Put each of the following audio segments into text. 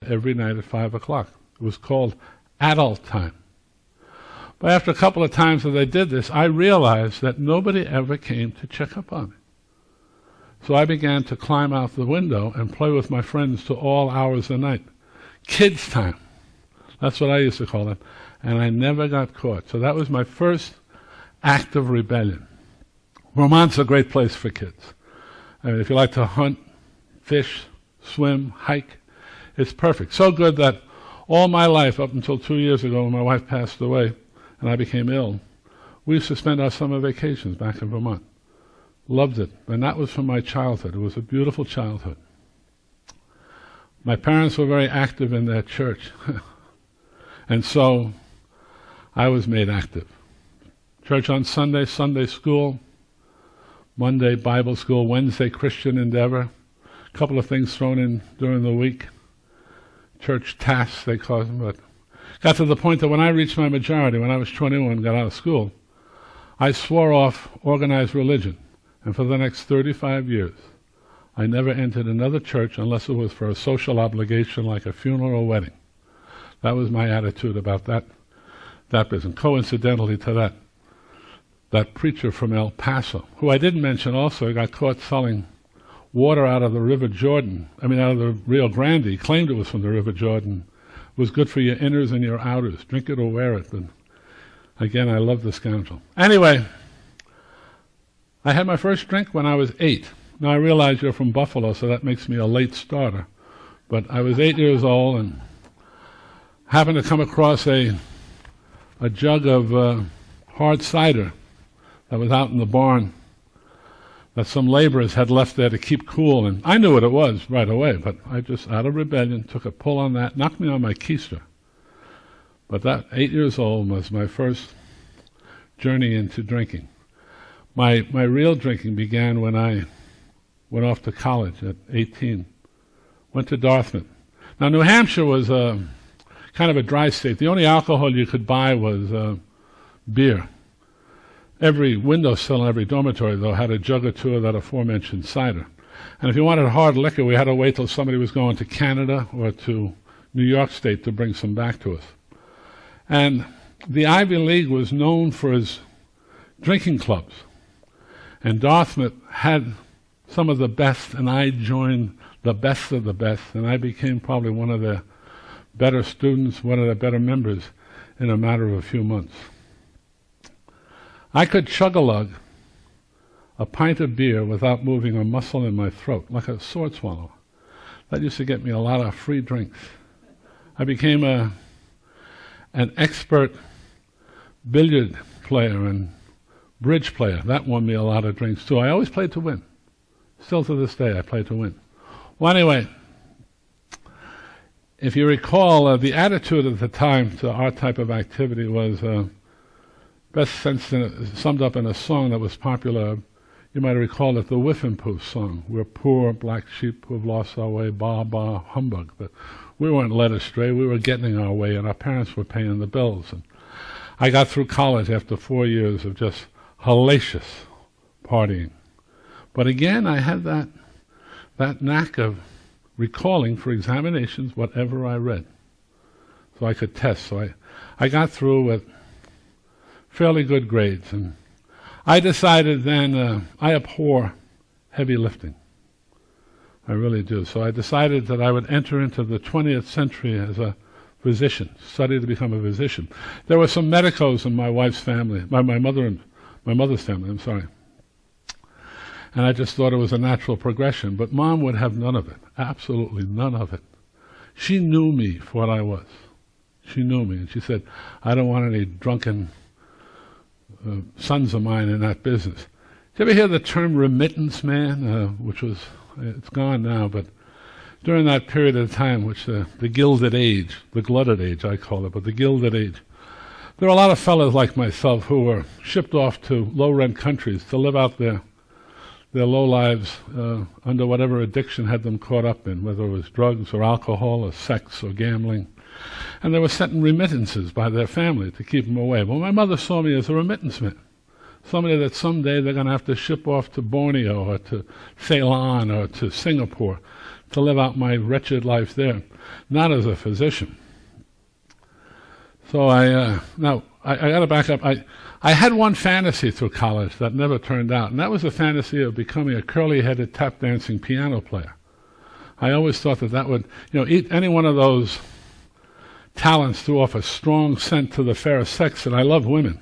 every night at 5 o'clock. It was called adult time. But after a couple of times that I did this, I realized that nobody ever came to check up on me. So I began to climb out the window and play with my friends to all hours of the night. Kids time. That's what I used to call it. And I never got caught. So that was my first act of rebellion. Vermont's a great place for kids. I mean, if you like to hunt, fish, swim, hike, it's perfect. So good that all my life, up until 2 years ago when my wife passed away and I became ill, we used to spend our summer vacations back in Vermont. Loved it. And that was from my childhood. It was a beautiful childhood. My parents were very active in their church. And so I was made active. Church on Sunday, Sunday school, Monday Bible school, Wednesday Christian Endeavor, a couple of things thrown in during the week, church tasks they call them, but got to the point that when I reached my majority, when I was 21 and got out of school, I swore off organized religion, and for the next 35 years, I never entered another church unless it was for a social obligation like a funeral or wedding. That was my attitude about that business. Coincidentally to that preacher from El Paso, who I didn't mention also, got caught selling water out of the River Jordan, out of the Rio Grande. He claimed it was from the River Jordan. It was good for your inners and your outers. Drink it or wear it. But again, I love the scoundrel. Anyway, I had my first drink when I was 8. Now I realize you're from Buffalo, so that makes me a late starter. But I was 8 years old and happened to come across a jug of hard cider that was out in the barn that some laborers had left there to keep cool, and I knew what it was right away, but I just, out of rebellion, took a pull on that, knocked me on my keister. But that 8 years old was my first journey into drinking. My real drinking began when I went off to college at 18. Went to Dartmouth. Now New Hampshire was kind of a dry state. The only alcohol you could buy was beer. Every windowsill in every dormitory, though, had a jug or two of that aforementioned cider. And if you wanted hard liquor, we had to wait till somebody was going to Canada or to New York State to bring some back to us. And the Ivy League was known for its drinking clubs. And Dartmouth had some of the best, and I joined the best of the best, and I became probably one of the better students, one of the better members in a matter of a few months. I could chug-a-lug a pint of beer without moving a muscle in my throat, like a sword swallow. That used to get me a lot of free drinks. I became an expert billiard player and bridge player. That won me a lot of drinks too. I always played to win. Still to this day, I play to win. Well, anyway, if you recall, the attitude at the time to our type of activity was best summed up in a song that was popular. You might recall it, the Whiffenpoof song. We're poor black sheep who have lost our way, bah, bah, humbug. But we weren't led astray. We were getting our way, and our parents were paying the bills. And I got through college after 4 years of just hellacious partying. But again, I had that knack of recalling for examinations whatever I read, so I could test. So I got through with fairly good grades, and I decided then I abhor heavy lifting. I really do. So I decided that I would enter into the 20th century as a physician, study to become a physician. There were some medicos in my wife's family, my mother's family, I'm sorry. And I just thought it was a natural progression. But Mom would have none of it, absolutely none of it. She knew me for what I was. She knew me, and she said, I don't want any drunken sons of mine in that business. Did you ever hear the term remittance man, it's gone now, but during that period of time, which the Gilded Age, the glutted age I call it, but the Gilded Age, there were a lot of fellows like myself who were shipped off to low-rent countries to live out their low lives under whatever addiction had them caught up in, whether it was drugs or alcohol or sex or gambling. And they were sent in remittances by their family to keep them away. Well, my mother saw me as a remittance man, somebody that someday they're going to have to ship off to Borneo or to Ceylon or to Singapore to live out my wretched life there, not as a physician. So I got to back up. I had one fantasy through college that never turned out, and that was the fantasy of becoming a curly-headed tap-dancing piano player. I always thought that would, any one of those talents threw off a strong scent to the fair sex, and I love women.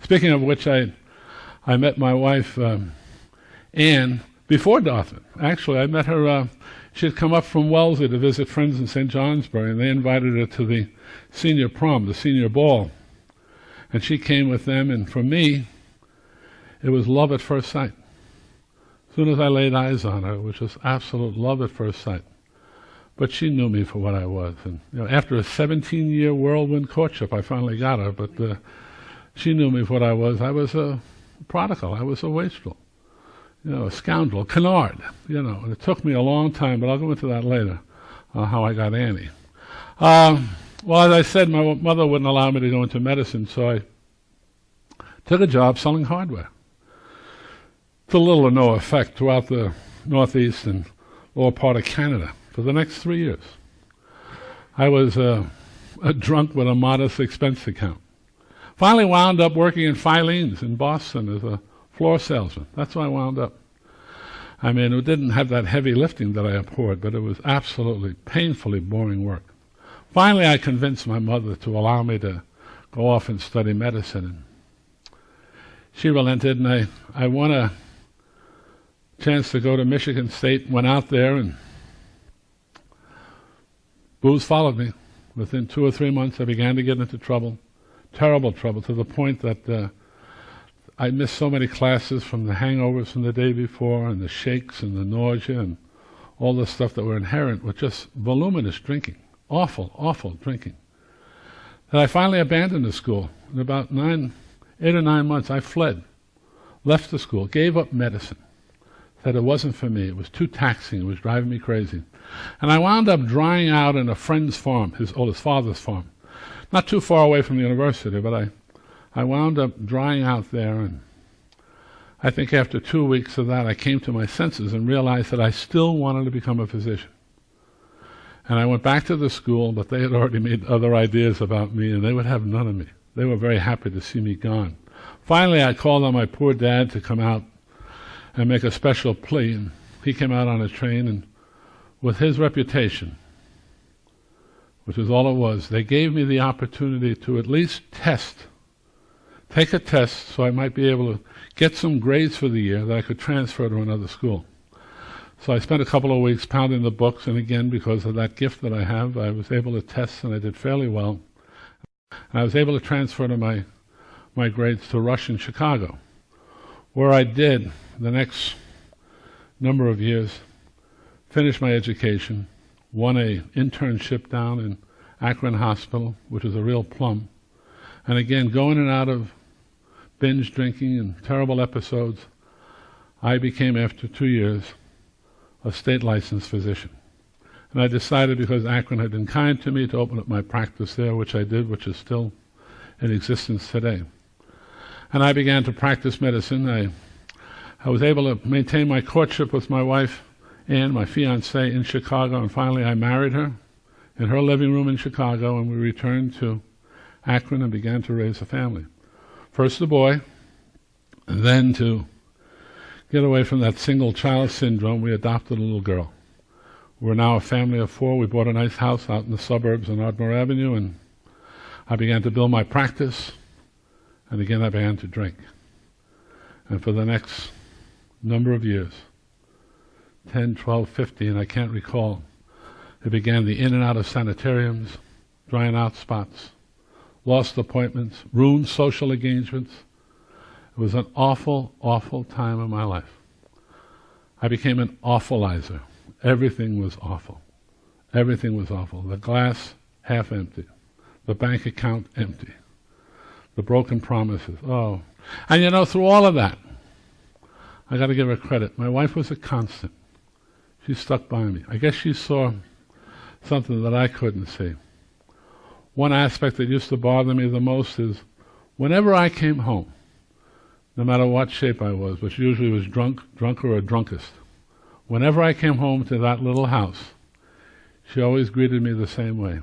Speaking of which, I met my wife, Anne, before Dartmouth. Actually, I met her, she had come up from Wellesley to visit friends in St. Johnsbury, and they invited her to the senior prom, the senior ball. And she came with them, and for me, it was love at first sight. As soon as I laid eyes on her, which was absolute love at first sight. But she knew me for what I was. And after a 17-year whirlwind courtship, I finally got her, but she knew me for what I was. I was a prodigal. I was a wastrel. A scoundrel, canard, and it took me a long time, but I'll go into that later, how I got Annie. Well, as I said, my mother wouldn't allow me to go into medicine, so I took a job selling hardware. To little or no effect throughout the Northeast and lower part of Canada for the next 3 years. I was a drunk with a modest expense account. Finally wound up working in Filene's in Boston as a floor salesman. That's where I wound up. I mean, it didn't have that heavy lifting that I abhorred, but it was absolutely painfully boring work. Finally, I convinced my mother to allow me to go off and study medicine. And she relented, and I won a chance to go to Michigan State, went out there, and booze followed me. Within 2 or 3 months, I began to get into trouble, terrible trouble, to the point that I missed so many classes from the hangovers from the day before, and the shakes and the nausea and all the stuff that were inherent with just voluminous drinking. Awful, awful drinking. And I finally abandoned the school. In about 8 or 9 months, I fled, left the school, gave up medicine. Said it wasn't for me. It was too taxing. It was driving me crazy. And I wound up drying out in a friend's farm, his father's farm. Not too far away from the university, but I wound up drying out there, and I think after 2 weeks of that, I came to my senses and realized that I still wanted to become a physician. And I went back to the school, but they had already made other ideas about me, and they would have none of me. They were very happy to see me gone. Finally, I called on my poor dad to come out and make a special plea, and he came out on a train, and with his reputation, which was all it was, they gave me the opportunity to at least take a test so I might be able to get some grades for the year that I could transfer to another school. So I spent a couple of weeks pounding the books, and again, because of that gift that I have, I was able to test, and I did fairly well. And I was able to transfer to my grades to Rush in Chicago, where I did the next number of years, finished my education, won an internship down in Akron Hospital, which was a real plum, and again, going in and out of binge drinking and terrible episodes, I became, after 2 years, a state-licensed physician. And I decided, because Akron had been kind to me, to open up my practice there, which I did, which is still in existence today. And I began to practice medicine. I was able to maintain my courtship with my wife, Anne, my fiancée, in Chicago, and finally I married her in her living room in Chicago, and we returned to Akron and began to raise a family. First a boy, and then to get away from that single child syndrome, we adopted a little girl. We're now a family of 4. We bought a nice house out in the suburbs on Ardmore Avenue, and I began to build my practice, and again I began to drink. And for the next number of years, 10, 12, 15, I can't recall, it began the in and out of sanitariums, drying out spots, lost appointments, ruined social engagements. It was an awful, awful time in my life. I became an awfulizer. Everything was awful. Everything was awful. The glass half empty. The bank account empty. The broken promises. Oh. And through all of that, I got to give her credit. My wife was a constant. She stuck by me. I guess she saw something that I couldn't see. One aspect that used to bother me the most is whenever I came home, no matter what shape I was, which usually was drunk or a drunkest, whenever I came home to that little house, she always greeted me the same way.